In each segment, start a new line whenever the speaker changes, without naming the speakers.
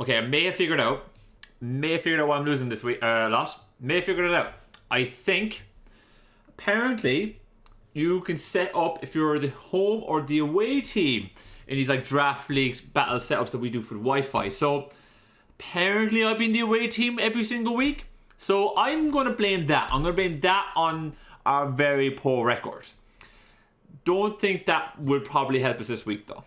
Okay, I may have figured out. Why I'm losing this week lot. May have figured it out. I think, apparently, you can set up if you're the home or the away team in these like draft leagues battle setups that we do for the Wi-Fi. So apparently I've been the away team every single week. So I'm going to blame that. I'm going to blame that on our very poor record. Don't think that would probably help us this week though.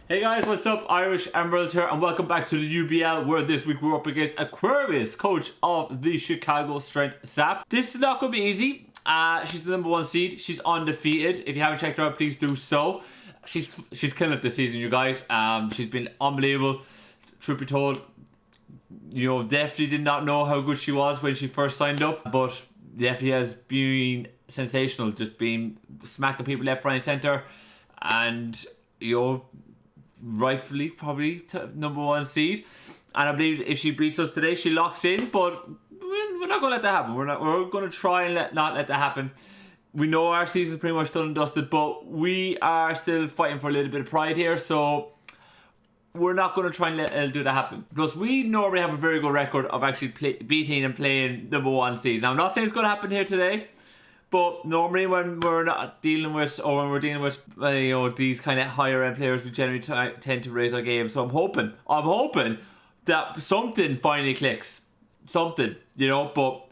Hey guys, what's up? IrishEmerald here, and welcome back to the UBL, where this week we're up against Aquarius, coach of the Chicago Strength Sap. This is not going to be easy. She's the #1 seed. She's undefeated. If you haven't checked her out, please do so. She's killing it this season, you guys. She's been unbelievable. Truth be told, you know, definitely did not know how good she was when she first signed up, but definitely has been sensational. Just been smacking people left, right, and centre, and you know, rightfully probably #1 seed. And I believe if she beats us today, she locks in, but we're not going to let that happen. We're going to try and not let that happen. We know our season's pretty much done and dusted, but we are still fighting for a little bit of pride here, so we're not going to try and let do that happen. Plus, we normally have a very good record of actually beating and playing #1 seeds. Now, I'm not saying it's going to happen here today, but normally when we're not dealing with, or when we're dealing with, you know, these kind of higher end players, we generally tend to raise our game. So I'm hoping that something finally clicks, something, you know. But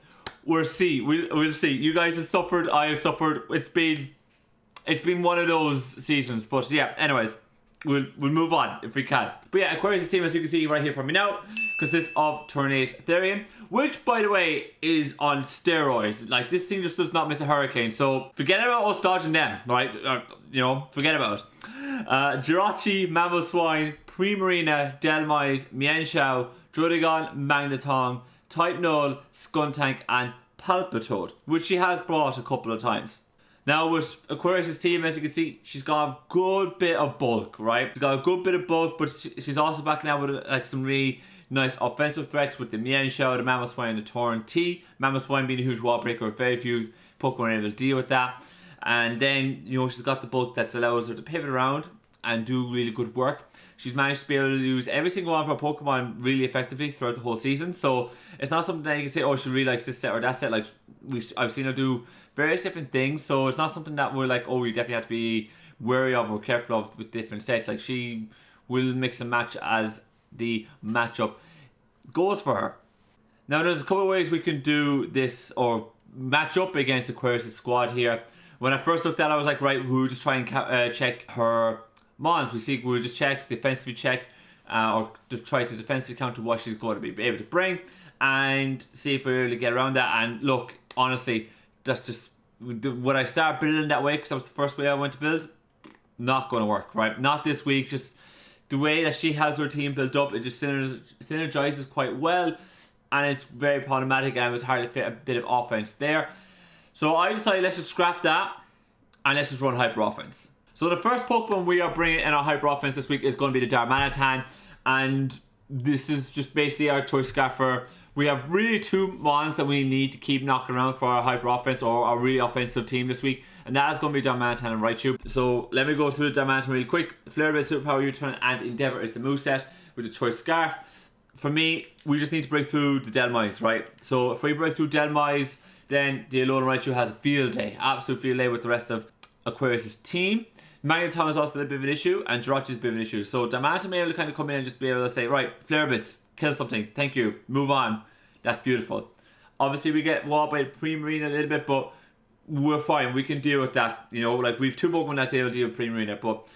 we'll see. We'll see. You guys have suffered. I have suffered. It's been one of those seasons. But yeah. Anyways, we'll move on if we can. But yeah, Aquarius' team, as you can see right here from me now, consists of Tornace Therian, which, by the way, is on steroids. Like, this team just does not miss a hurricane. So forget about us dodging them, right? You know, forget about it. Jirachi, Mamoswine, Primarina, Delmise, Mienshao, Drudigon, Magneton, Type Null, Skuntank, and Palpitoad, which she has brought a couple of times. Now with Aquarius' team, as you can see, she's got a good bit of bulk, right? She's got a good bit of bulk, but she's also backing out with like some really nice offensive threats with the Mienshao, the Mamoswine, and the Torrent T. Mamoswine being a huge wall breaker, very few Pokemon are able to deal with that. And then, you know, she's got the bulk that allows her to pivot around and do really good work. She's managed to be able to use every single one of her Pokemon really effectively throughout the whole season. So it's not something that you can say, oh, she really likes this set or that set. Like, I've seen her do various different things. So it's not something that we're like, oh, you definitely have to be wary of or careful of with different sets. Like, she will mix and match as the matchup goes for her. Now, there's a couple of ways we can do this or match up against Aquarius' squad here. When I first looked at it, I was like, right, we'll just try and check her Mons. We'll just check, defensively check, or just try to defensively counter what she's going to be able to bring, and see if we're able to get around that. And look, honestly, that's just, would I start building that way because that was the first way I went to build? Not going to work, right? Not this week. Just the way that she has her team built up, it just synergizes quite well, and it's very problematic, and it was hard to fit a bit of offense there. So I decided, let's just scrap that and let's just run hyper offense. So the first Pokemon we are bringing in our hyper offense this week is going to be the Darmanitan, and this is just basically our choice scaffer. We have really two Mons that we need to keep knocking around for our hyper offense or our really offensive team this week, and that is going to be Darmanitan and Raichu. So let me go through the Darmanitan really quick. Flare Blade, Superpower, U-Turn, and Endeavor is the moveset with the choice scarf. For me, we just need to break through the Delmise, right? So if we break through Delmise, then the Alolan Raichu has a field day, absolute field day with the rest of Aquarius' team. Magneton is also a bit of an issue, and Jirachi is a bit of an issue. So Darmanitan may be able to kind of come in and just be able to say, right, Flare Blitz, kill something, thank you, move on. That's beautiful. Obviously, we get walled by Primarina a little bit, but we're fine. We can deal with that. You know, like, we have two Pokemon that's able to deal with Primarina, but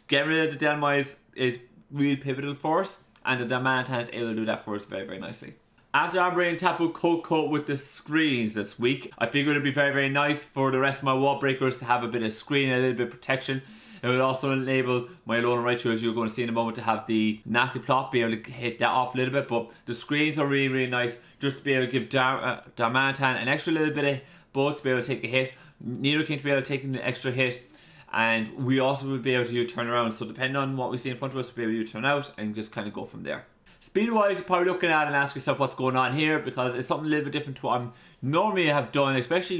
getting rid of the Delmise is really pivotal for us, and the Darmanitan is able to do that for us very, very nicely. After I'm bringing Tapu Koko with the screens this week, I figured it'd be very, very nice for the rest of my wall breakers to have a bit of screen, a little bit of protection. It would also enable my Alolan Raichu, as you're going to see in a moment, to have the nasty plot, be able to hit that off a little bit. But the screens are really, really nice, just to be able to give Darmanitan an extra little bit of bulk to be able to take a hit, Nidoking to be able to take an extra hit, and we also would be able to turn around. So depending on what we see in front of us, we'll be able to turn out and just kind of go from there. Speed-wise, you're probably looking at and ask yourself what's going on here, because it's something a little bit different to what I'm normally have done, especially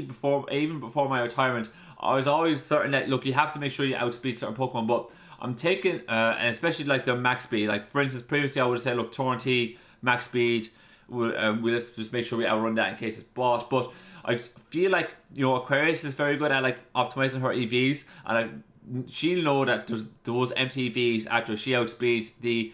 even before my retirement. I was always certain that, look, you have to make sure you outspeed certain Pokemon, but I'm taking, and especially like their max speed. Like, for instance, previously I would have said, look, Torrentee, max speed, let's just make sure we outrun that in case it's bought. But I feel like, you know, Aquarius is very good at like optimizing her EVs, and she'll know that those empty EVs after she outspeeds the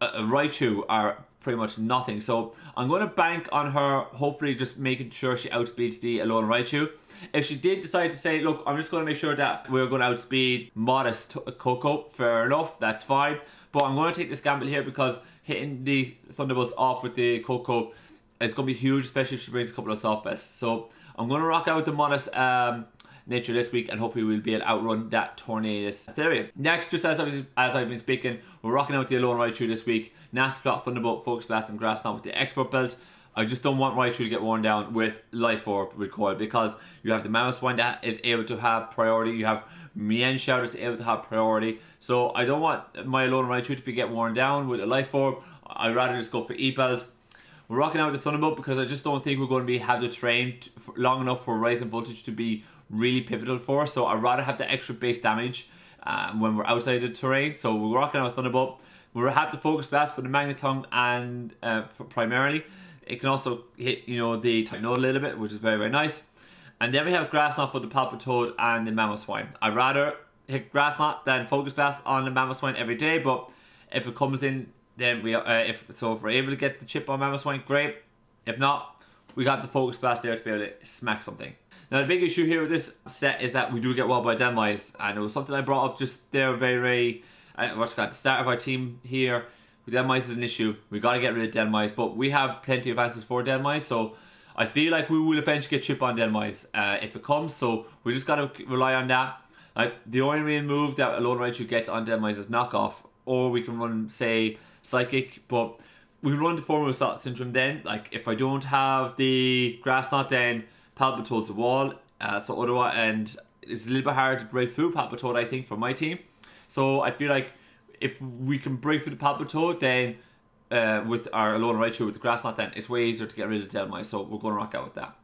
Raichu are pretty much nothing. So I'm going to bank on her, hopefully just making sure she outspeeds the Alolan Raichu. If she did decide to say, look, I'm just going to make sure that we're going to outspeed Modest Coco, fair enough, that's fine. But I'm going to take this gamble here, because hitting the Thunderbolts off with the Coco is going to be huge, especially if she brings a couple of soft vests. So I'm going to rock out with the Modest nature this week, and hopefully we'll be able to outrun that Tornadus Ethereum. Next, just as I've been speaking, we're rocking out the Alolan Raichu this week. Nasty Plot, Thunderbolt, Focus Blast, and Grass Knot with the Expert belt. I just don't want Raichu to get worn down with Life Orb recoil, because you have the Mamoswine that is able to have priority. You have Mienshao that's able to have priority. So I don't want my Alolan Raichu to get worn down with a Life Orb. I'd rather just go for E-Belt. We're rocking out with the Thunderbolt because I just don't think we're going to have the terrain long enough for Rising Voltage to be really pivotal for us. So I'd rather have the extra base damage when we're outside the terrain. So we're rocking out with Thunderbolt. We'll have the Focus Blast for the Magneton and primarily. It can also hit, you know, the Typnote a little bit, which is very, very nice. And then we have Grass Knot for the Palpitoad and the Mamoswine. I'd rather hit Grass Knot than Focus Blast on the Mamoswine every day, but if it comes in, then if we're able to get the chip on Mamoswine, great. If not, we got the Focus Blast there to be able to smack something. Now the big issue here with this set is that we do get walled by Delmise, and it was something I brought up just there very, at the start of our team here. Delmise is an issue. We got to get rid of Delmise, but we have plenty of answers for Delmise, so I feel like we will eventually get chip on Delmise if it comes. So we just got to rely on that. The only real move that Alolan Raichu gets on Delmise is Knockoff, or we can run, say, Psychic, but we run the Formula Syndrome then. Like, if I don't have the Grass Knot, then Palpitoad's a wall. So otherwise, and it's a little bit hard to break through Palpitoad, I think, for my team. So I feel like if we can break through the Palpitoad, then with our Alolan Raichu with the Grass Knot, then it's way easier to get rid of Delmise. So we're going to rock out with that.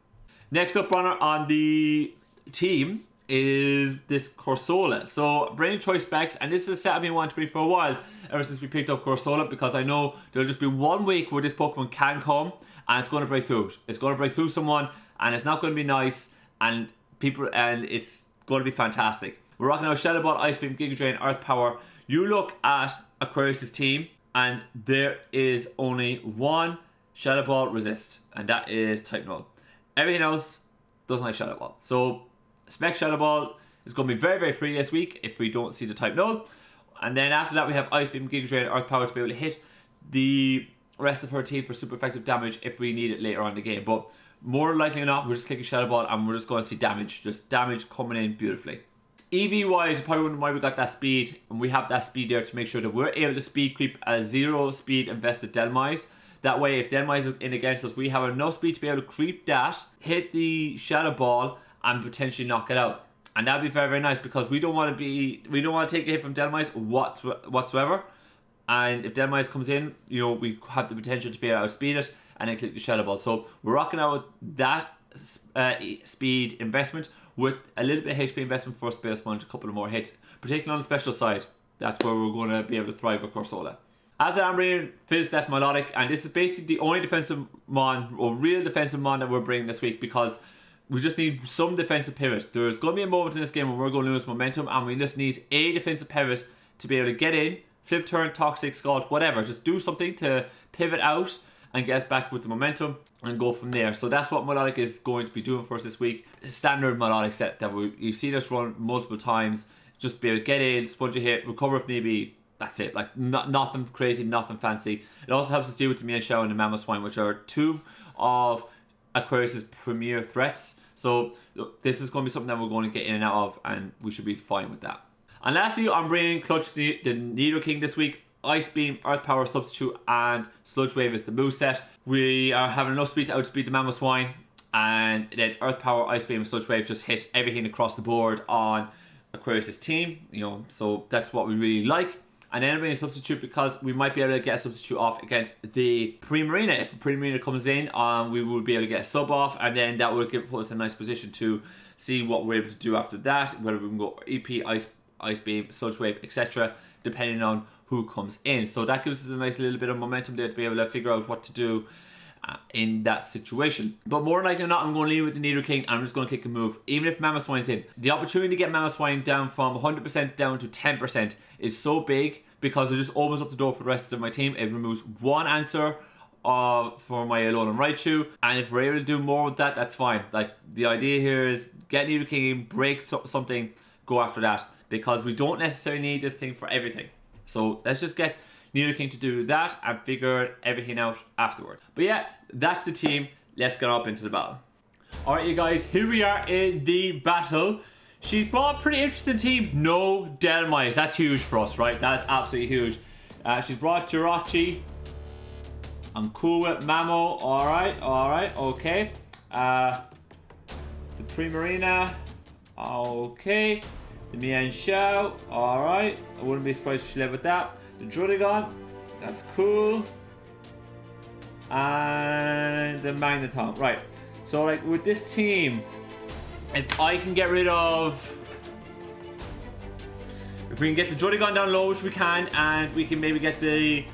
Next up, runner on the team is this Cursola. So Brain Choice Specs, and this is a set I've been wanting to bring for a while, ever since we picked up Cursola, because I know there'll just be 1 week where this Pokemon can come and it's going to break through it. It's going to break through someone, and it's not going to be nice, and it's going to be fantastic. We're rocking out Shadow Ball, Ice Beam, Giga Drain, Earth Power. You look at Aquarius' team, and there is only one Shadow Ball resist, and that is Type Null. Everything else doesn't like Shadow Ball. So Spec Shadow Ball is going to be very, very free this week if we don't see the Type Null. And then after that, we have Ice Beam, Giga Drain, Earth Power to be able to hit the rest of her team for super effective damage if we need it later on in the game. But more likely than not, we're just clicking Shadow Ball and we're just going to see damage. Just damage coming in beautifully. EV wise, you're probably wondering why we got that speed, and we have that speed there to make sure that we're able to speed creep a 0 speed invested Delmise. That way, if Delmise is in against us, we have enough speed to be able to creep that, hit the Shadow Ball, and potentially knock it out. And that'd be very, very nice, because we don't want to take a hit from Delmise whatsoever. And if Delmise comes in, you know, we have the potential to be able to outspeed it and then click the Shadow Ball. So we're rocking out with that speed investment with a little bit of HP investment for Space Sponge, a couple of more hits, particularly on the special side. That's where we're going to be able to thrive with Cursola. After that, I'm bringing Fizz Def Melodic, and this is basically the only defensive mon, or real defensive mon, that we're bringing this week, because we just need some defensive pivot. There's going to be a moment in this game where we're going to lose momentum, and we just need a defensive pivot to be able to get in, flip turn, Toxic, Scald, whatever. Just do something to pivot out and get us back with the momentum and go from there. So that's what Melodic is going to be doing for us this week. Standard Melodic set that you've seen us run multiple times. Just be able to get in, sponge a hit, recover if need be. That's it. Like, nothing crazy, nothing fancy. It also helps us deal with the Mienshao and the Mamoswine, which are two of Aquarius' premier threats. So this is going to be something that we're going to get in and out of, and we should be fine with that. And lastly, I'm bringing Clutch the Nidoking this week. Ice Beam, Earth Power Substitute, and Sludge Wave is the move set. We are having enough speed to outspeed the Mamoswine, and then Earth Power, Ice Beam, and Sludge Wave just hit everything across the board on Aquarius' team. You know, so that's what we really like. and then bring a substitute because we might be able to get a substitute off against the Primarina. If the Primarina comes in, we would be able to get a sub off, and then that would put us in a nice position to see what we're able to do after that, whether we can go EP, Ice Beam, Sludge Wave, etc., depending on who comes in. So that gives us a nice little bit of momentum there to be able to figure out what to do in that situation. But more likely than not, I'm going to leave with the Nido King, and I'm just going to kick a move, even if Mammoth Swine's in. The opportunity to get Mammoth Swine down from 100% down to 10% is so big because it just opens up the door for the rest of my team. It removes one answer for my Alolan Raichu, and if we're able to do more with that, that's fine. Like, the idea here is get Nido King in, break something, go after that, because we don't necessarily need this thing for everything. So let's just get Nido King to do that and figure everything out afterwards. But yeah, that's the team. Let's get up into the battle. Alright, you guys, here we are in the battle. She's brought a pretty interesting team. No Delmize. That's huge for us, right? That's absolutely huge. She's brought Jirachi. I'm cool with Mamo. Alright, okay. The Primarina. Okay. The Mienshao. Alright. I wouldn't be surprised if she led with that. The Druddigon. That's cool. And the Magneton. Right. So, like, with this team, if I can get rid of... If we can get the Druddigon down low, which we can, and we can maybe get the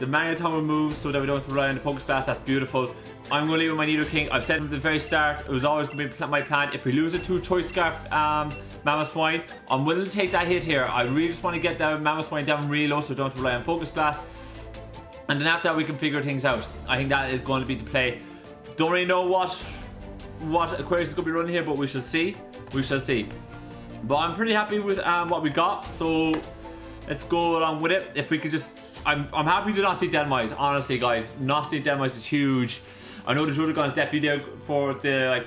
Magneton removed so that we don't have to rely on the Focus Blast, that's beautiful. I'm going to leave with my Nido King. I've said from the very start, it was always going to be my plan. If we lose it to Choice Scarf Mammoth Swine, I'm willing to take that hit here. I really just want to get that Mammoth Swine down really low so we don't have to rely on Focus Blast. And then after that, we can figure things out. I think that is going to be the play. Don't really know what Aquarius is going to be running here, but we shall see. We shall see. But I'm pretty happy with what we got, so let's go along with it. If we could just... I'm happy to not see Delmize, honestly, guys. Not see Delmize is huge. I know the Druddigon is definitely there for the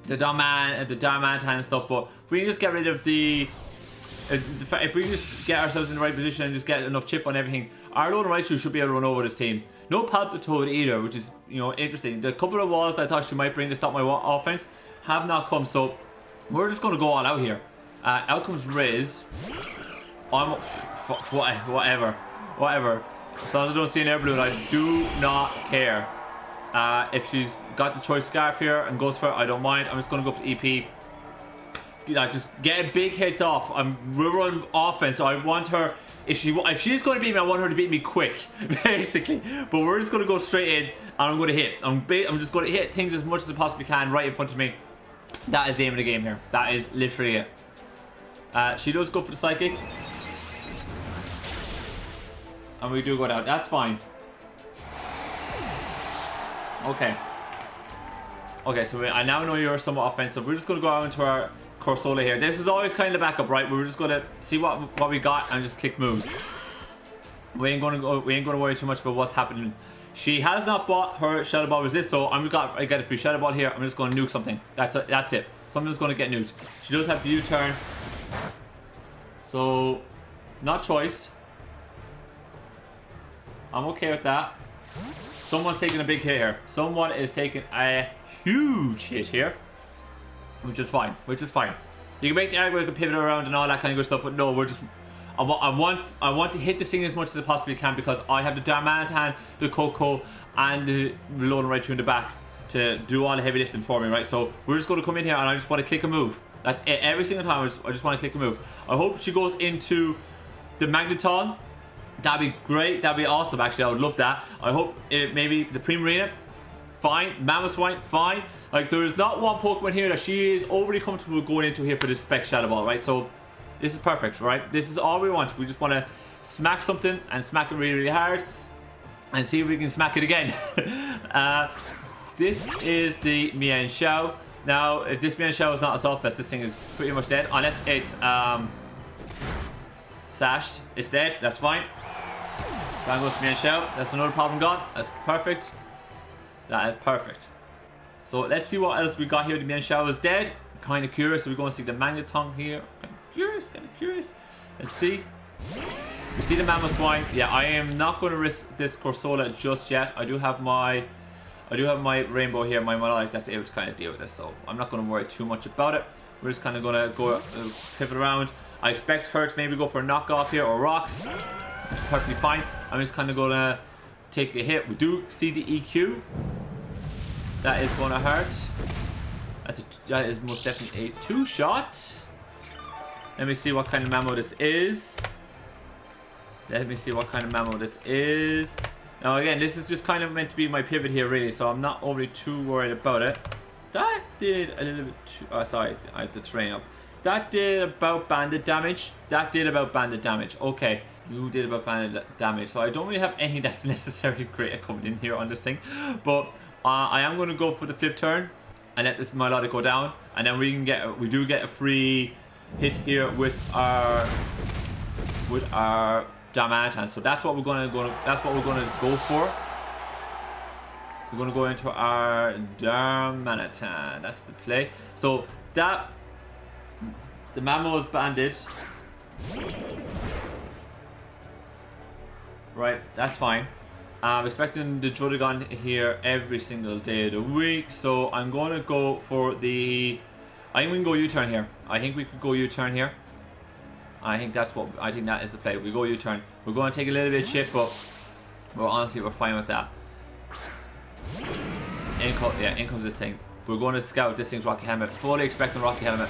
Darmanitan and stuff, but if we can just get rid of if we just get ourselves in the right position and just get enough chip on everything, our Alolan Raichu should be able to run over this team. No Palpitoad either, which is, you know, interesting. The couple of walls that I thought she might bring to stop my offense have not come, so we're just going to go all out here. Out comes Riz. Whatever. As long as I don't see an air balloon, I do not care. If she's got the Choice Scarf here and goes for it, I don't mind. I'm just going to go for EP. Just get big hits off. We're running offense, so I want her... If she's going to beat me, I want her to beat me quick, basically. But we're just going to go straight in, and I'm going to hit. I'm just going to hit things as much as I possibly can right in front of me. That is the aim of the game here. That is literally it. She does go for the Psychic. And we do go down. That's fine. Okay. Okay, so I now know you're somewhat offensive. We're just going to go out into our Cursola here. This is always kind of backup, right? We're just going to see what we got and just click moves. We ain't going to worry too much about what's happening. She has not bought her Shadow Ball Resist, so I get a free Shadow Ball here. I'm just going to nuke something. That's it. Something's going to get nuked. She does have the U-turn. So, not choiced. I'm okay with that. Someone's taking a big hit here. Someone is taking a huge hit here. Which is fine. You can make the argument, you can pivot around and all that kind of good stuff, but no, we're just... I want to hit this thing as much as I possibly can because I have the Darmanitan, the Coco, and the Alolan Raichu in the back to do all the heavy lifting for me, right? So we're just going to come in here and I just want to click a move. That's it. Every single time I just want to click a move. I hope she goes into the Magneton. That'd be great. That'd be awesome, actually. I would love that. I hope maybe the Primarina. Fine. Mammoth Swine. Fine. Like, there's not one Pokemon here that she is overly comfortable going into here for this Spec Shadow Ball, right? So, this is perfect, right? This is all we want. We just want to smack something and smack it really, really hard and see if we can smack it again. This is the Mienshao. Now, if this Mienshao is not a Soft Fest, this thing is pretty much dead. Unless it's sashed. It's dead. That's fine. Down goes Mienshao. That's another problem gone. That's perfect. That is perfect. So let's see what else we got here. The Mienshao is dead. Kind of curious. So we're going to see the Magneton here. Kind of curious. Let's see. We see the Mammoth Swine. Yeah, I am not going to risk this Cursola just yet. I do have my Rainbow here, my Monolith that's able to kind of deal with this. So I'm not going to worry too much about it. We're just kind of going to go pivot around. I expect her to maybe go for a knockoff here or rocks, which is perfectly fine. I'm just kind of going to take a hit. We do see the EQ. That is going to hurt. That is most definitely a 2-shot. Let me see what kind of mammo this is. Let me see what kind of mammo this is. Now again, this is just kind of meant to be my pivot here really, so I'm not overly too worried about it. That did a little bit too... Oh, sorry, I have the terrain up. That did about bandit damage. That did about bandit damage. Okay, you did about bandit damage. So I don't really have anything that's necessarily great at coming in here on this thing. But I am going to go for the flip turn and let this melodic go down. And then we do get a free hit here with our Darmanitan. So that's what we're going to go for. We're going to go into our Darmanitan. That's the play. So that the mammo is banded. Right, that's fine. I'm expecting the Drodagon here every single day of the week. So I'm going to go for the... I think we can go U-turn here. I think we could go U-turn here. I think that is the play. We go U-turn. We're going to take a little bit of chip, but we're fine with that. In comes this thing. We're going to scout this thing's Rocky Helmet. Fully expecting Rocky Helmet.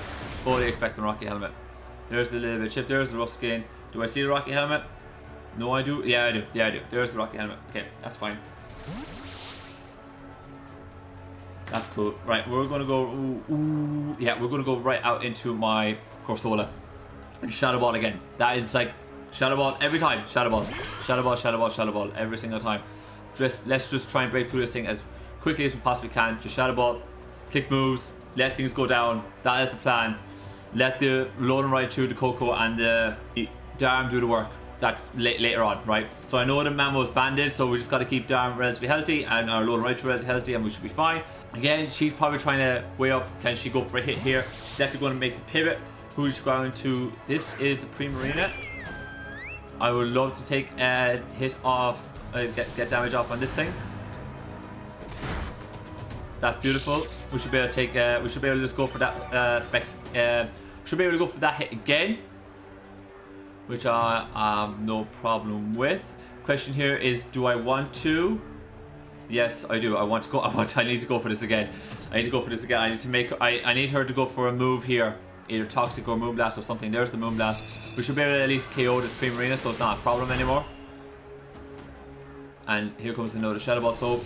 There's the little bit of chip. There's the rough skin. Do I see the Rocky Helmet? No, I do. Yeah, I do. There's the Rocky Helmet. Okay, that's fine. That's cool. Right, we're going to go... Yeah, we're going to go right out into my Cursola. And Shadow Ball again. That is like Shadow Ball every time. Shadow Ball every single time. Let's just try and break through this thing as quickly as we possibly can. Just Shadow Ball, click moves, let things go down. That is the plan. Let the load and ride through the Coco and the Darm do the work. That's later on, right? So I know the mammo is banded, so we just got to keep Darm relatively healthy and our load and ride relatively healthy, and we should be fine. Again, she's probably trying to weigh up. Can she go for a hit here? She's definitely going to make the pivot. Who's going to... This is the Primarina. I would love to take a hit off, get damage off on this thing. That's beautiful. We should be able to take... we should be able to just go for that specs. Should be able to go for that hit again, which I have no problem with. Question here is, do I want to? Yes, I do. I want to go. I need to go for this again. I need to make... I need her to go for a move here. Either Toxic or Moonblast or something. There's the Moonblast. We should be able to at least KO this Primarina, so it's not a problem anymore. And here comes another Shadow Ball. So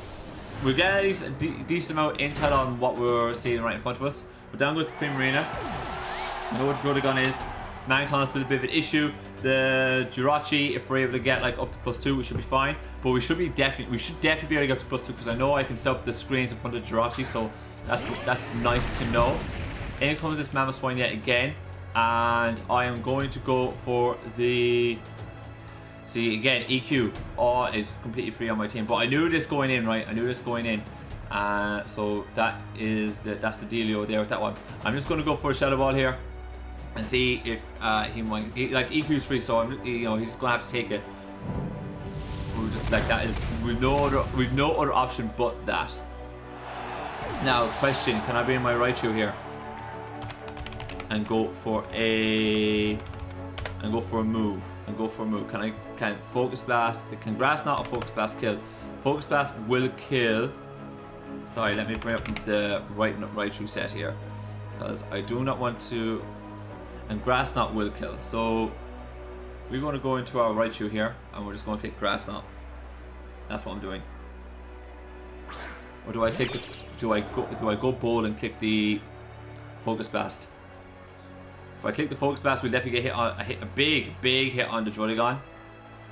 we get at least a decent amount of intel on what we're seeing right in front of us. But down goes the Primarina. I know what the Drodagon is. Magneton is still a bit of an issue. The Jirachi, if we're able to get like up to +2, we should be fine. But we should definitely be able to get up to +2 because I know I can set up the screens in front of the Jirachi, so that's nice to know. In comes this Mamoswine yet again, and I am going to go for the... See, again, EQ is completely free on my team, but I knew this going in, right? So that's the dealio there with that one. I'm just going to go for a Shadow Ball here and see if he might... like, EQ's free, so he's going to have to take it. We're just like that is... We've no other option but that. Now, question, can I be in my Raichu here? And go for a move. Can Focus Blast? Can Grass Knot or Focus Blast kill? Focus Blast will kill. Sorry, let me bring up the Raichu set here, because I do not want to. And Grass Knot will kill. So we're going to go into our Raichu here, and we're just going to click Grass Knot. That's what I'm doing. Or do I take it? Do I go bold and click the Focus Blast? If I click the Focus Blast, we'll definitely get a big hit on the Drodagon.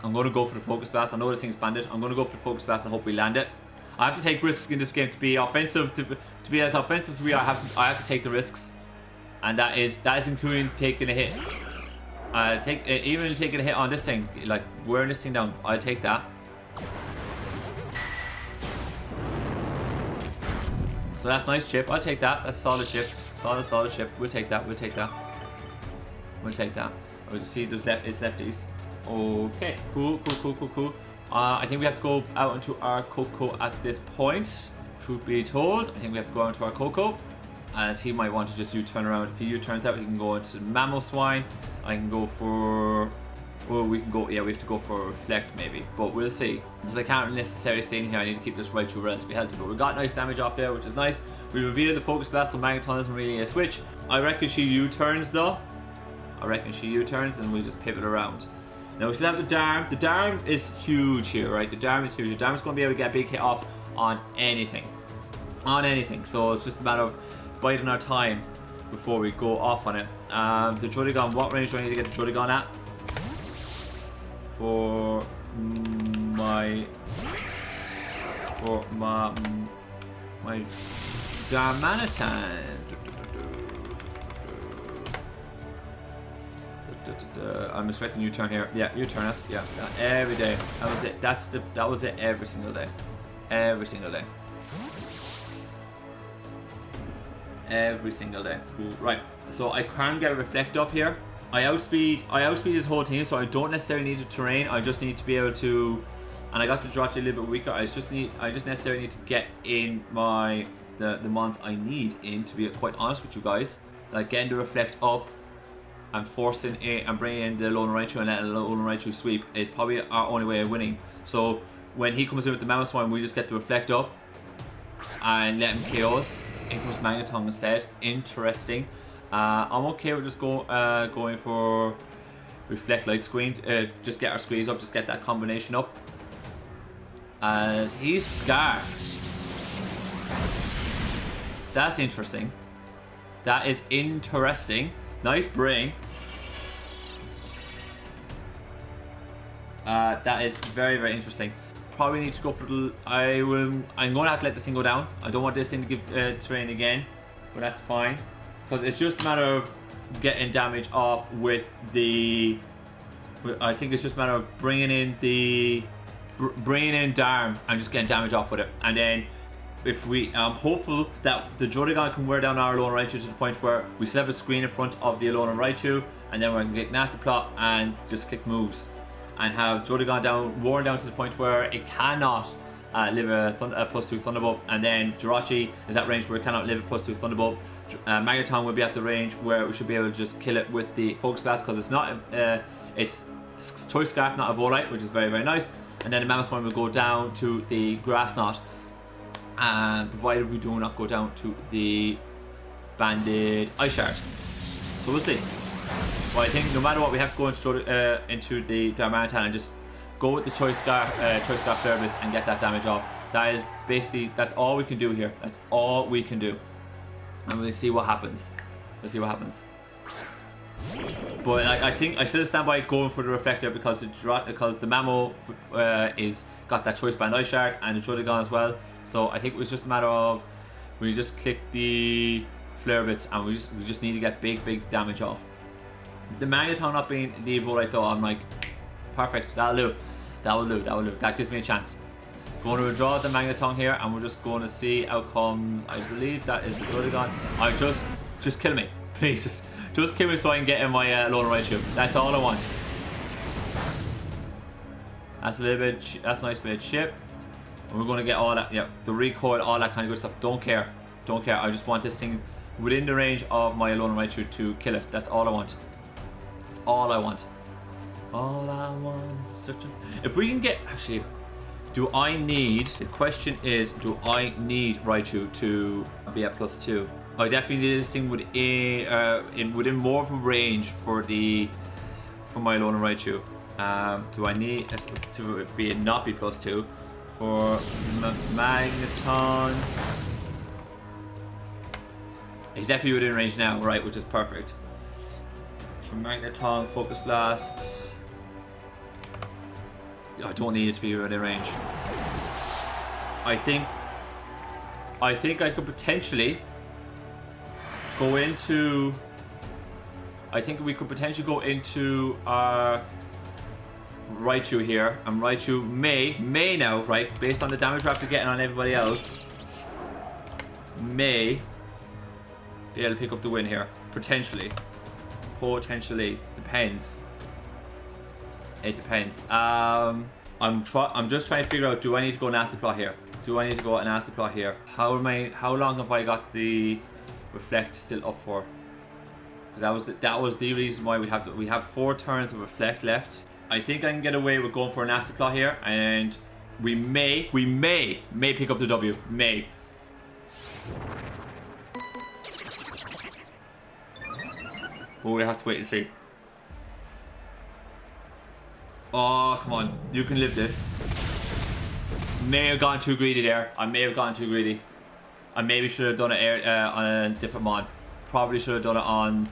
I'm going to go for the Focus Blast. I know this thing's banded. I'm going to go for the Focus Blast and hope we land it. I have to take risks in this game to be offensive. To be as offensive as we are, I have to take the risks, and that is including taking a hit. Even taking a hit on this thing, like wearing this thing down. I'll take that. So that's nice chip. I'll take that. That's solid chip. Solid chip. We'll take that. As you see, it's lefties. Okay, cool. I think we have to go out into our Coco at this point. Truth be told, I think we have to go out into our Coco, as he might want to just U-turn around. If he U-turns out, he can go into Mamoswine, I can go for... Well, we can go... Yeah, we have to go for Reflect maybe. But we'll see. Because I can't necessarily stay in here. I need to keep this Raichu relatively healthy. But we got nice damage off there, which is nice. We revealed the Focus Blast, so Magneton isn't really a switch. I reckon she U-turns though. I reckon she U-turns and we'll just pivot around. Now we still have the Darm. The Darm is huge here, right? The Darm is huge. The Darm is going to be able to get a big hit off on anything. On anything. So it's just a matter of biding our time before we go off on it. The Jollygon, what range do I need to get the Jollygon at? For my Darmanitan. I'm expecting U-turn here. Yeah, U-turn us. Yeah, every day. That was it. That was it every single day. Every single day. Every single day. Right. So I can get a Reflect up here. I outspeed this whole team, so I don't necessarily need the terrain. I just need to be able to, and I got the Jirachi a little bit weaker. I just necessarily need to get in the mons I need in, to be quite honest with you guys. Like getting the Reflect up and forcing it and bringing in the Alolan Raichu and letting the Alolan Raichu sweep is probably our only way of winning. So when he comes in with the Mamoswine, we just get the Reflect up and let him KO us. In comes Magneton instead. Interesting. I'm okay with just going for Reflect Light Screen. Just get our squeeze up, just get that combination up. As he's scarfed. That's interesting. That is interesting. Nice bring. That is very, very interesting. Probably need to go for the... I'm going to have to let this thing go down. I don't want this thing to give terrain again, but that's fine. Because it's just a matter of getting damage off with the... I think it's just a matter of bringing in Darm and just getting damage off with it. And then if we... I'm hopeful that the Jollygon can wear down our Alolan Raichu to the point where we still have a screen in front of the Alolan Raichu, and then we can get Nasty Plot and just click moves. And have Jollygon worn down to the point where it cannot live a +2 Thunderbolt, and then Jirachi is at range where it cannot live a +2 Thunderbolt. Magneton will be at the range where we should be able to just kill it with the Focus Blast, because it's not it's Choice Scarf, not a Volite, which is very, very nice. And then the Mamoswine will go down to the Grass Knot, and provided we do not go down to the Banded Ice Shard. So we'll see. Well, I think no matter what, we have to go into the Darmanitan and just go with the Choice Scarf Flare Blitz and get that damage off. That is basically, that's all we can do here. That's all we can do. And we'll see what happens. We'll see what happens. But I think I still stand by going for the Reflector because the Mamo is got that Choice Band Ice Shard and the Jollygon as well. So I think it was just a matter of we just click the Flare Blitz and we just need to get big damage off. The Magneton not being the Volite though, I'm like, perfect, that'll do. That gives me a chance. Going to withdraw the Magneton here, and we're just going to see outcomes. I believe that is the Jollygon. I just kill me, please. Just kill me so I can get in my Alolan Raichu. That's all I want. That's a little bit. That's a nice bit of chip. And we're going to get all that. Yeah, the recoil, all that kind of good stuff. Don't care. I just want this thing within the range of my Alolan Raichu to kill it. That's all I want. That's all I want. All I want is such a... If we can get... Actually, do I need... The question is, do I need Raichu to be at +2? I definitely need this thing within more of a range for my Alolan Raichu. Do I need to not be +2 for Magneton? He's definitely within range now, right? Which is perfect. For Magneton, Focus Blast. I don't need it to be within range. I think I could potentially go into... I think we could potentially go into our Raichu here, and Raichu may now, right, based on the damage we're after getting on everybody else, may be able to pick up the win here. Potentially. Depends. It depends. I'm just trying to figure out, do I need to go Nasty Plot here? How long have I got the Reflect still up for? Because that was the reason why we have 4 turns of reflect left. I think I can get away with going for a nasty plot here, and we may pick up the W. May. But we have to wait and see. Oh, come on. You can live this. May have gone too greedy there. I may have gone too greedy. I maybe should have done it on a different mod. Probably should have done it on...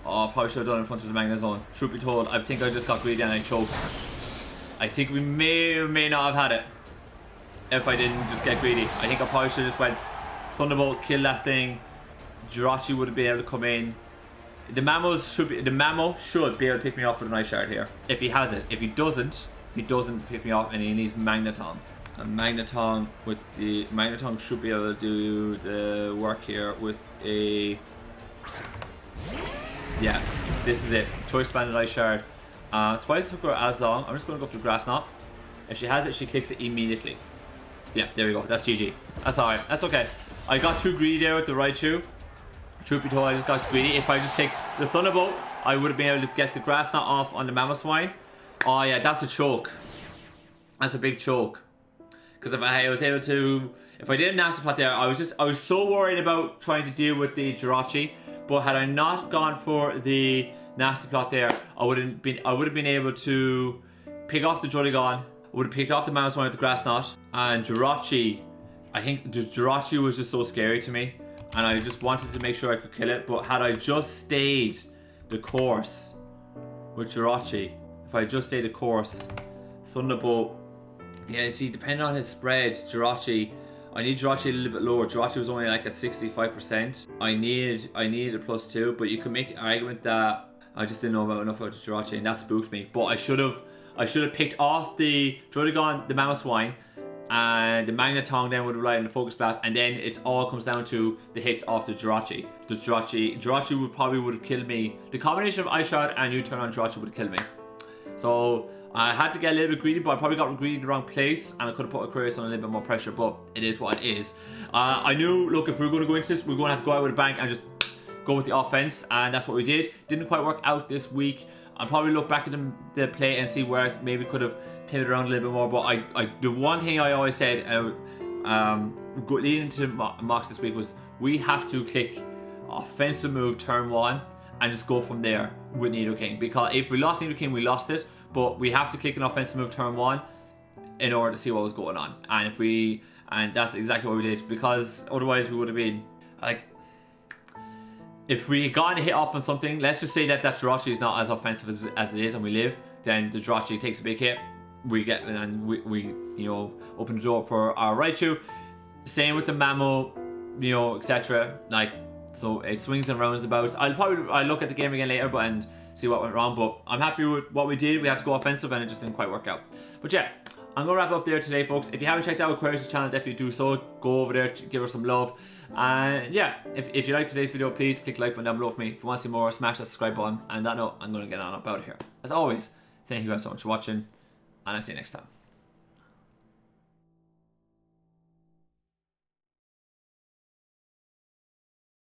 Oh, probably should have done it in front of the Magna Zone. Truth be told, I think I just got greedy and I choked. I think we may or may not have had it if I didn't just get greedy. I think I probably should have just went Thunderbolt, kill that thing. Jirachi would have been able to come in. The Mammo should be able to pick me off with a nice shard here. If he has it. If he doesn't pick me off, and he needs Magneton. And Magneton should be able to do the work here with a... Yeah, this is it. Choice Banded Ice Shard. Spice took her as long. I'm just going to go for the Grass Knot. If she has it, she clicks it immediately. Yeah, there we go. That's GG. That's alright. That's okay. I got too greedy there with the Raichu. Truth be told, I just got greedy. If I just take the Thunderbolt, I would have been able to get the Grass Knot off on the Mamoswine. Oh yeah, that's a choke. That's a big choke. Because if I was able to... If I did a nasty plot there, I was so worried about trying to deal with the Jirachi. But had I not gone for the nasty plot there, I would have been able to pick off the Jollygon. I would have picked off the Mamoswine with the Grass Knot. And Jirachi, I think the Jirachi was just so scary to me. And I just wanted to make sure I could kill it. But had I just stayed the course with Jirachi, if I just stayed the course, Thunderbolt, yeah, see, depending on his spread, Jirachi, I need Jirachi a little bit lower. Jirachi was only like at 65%. I need a +2, but you can make the argument that I just didn't know enough about the Jirachi, and that spooked me. But I should have picked off the Jollygon, the Mamoswine, and the Magneton then would rely on the Focus Blast, and then it all comes down to the hits off the Jirachi. The Jirachi would have killed me. The combination of Ice Shard and U-Turn on Jirachi would have killed me. So I had to get a little bit greedy, but I probably got greedy in the wrong place, and I could have put Aquarius on a little bit more pressure, but it is what it is. I knew, look, if we were going to go into this, we we're going to have to go out with a bang and just go with the offense, and that's what we did. Didn't quite work out this week. I'll probably look back at the play and see where I maybe could have pivoted around a little bit more, but the one thing I always said leading into mocks this week was we have to click offensive move turn 1 and just go from there with Nidoking, because if we lost Nidoking, we lost it, but we have to click an offensive move turn 1 in order to see what was going on, and that's exactly what we did, because otherwise we would have been like, if we had gotten a hit off on something, let's just say that Jirachi is not as offensive as it is and we live, then the Jirachi takes a big hit, we you know, open the door for our Raichu. Same with the Mammo, you know, etc. Like, so it swings and roundabouts. I'll look at the game again later and see what went wrong, but I'm happy with what we did. We had to go offensive and it just didn't quite work out. But yeah, I'm gonna wrap up there today, folks. If you haven't checked out Aquarius' channel, definitely do so. Go over there, give her some love. And yeah, if you like today's video, please click the like button down below for me. If you want to see more, smash that subscribe button. And that note, I'm gonna get on up out of here. As always, thank you guys so much for watching, and I'll see you next time.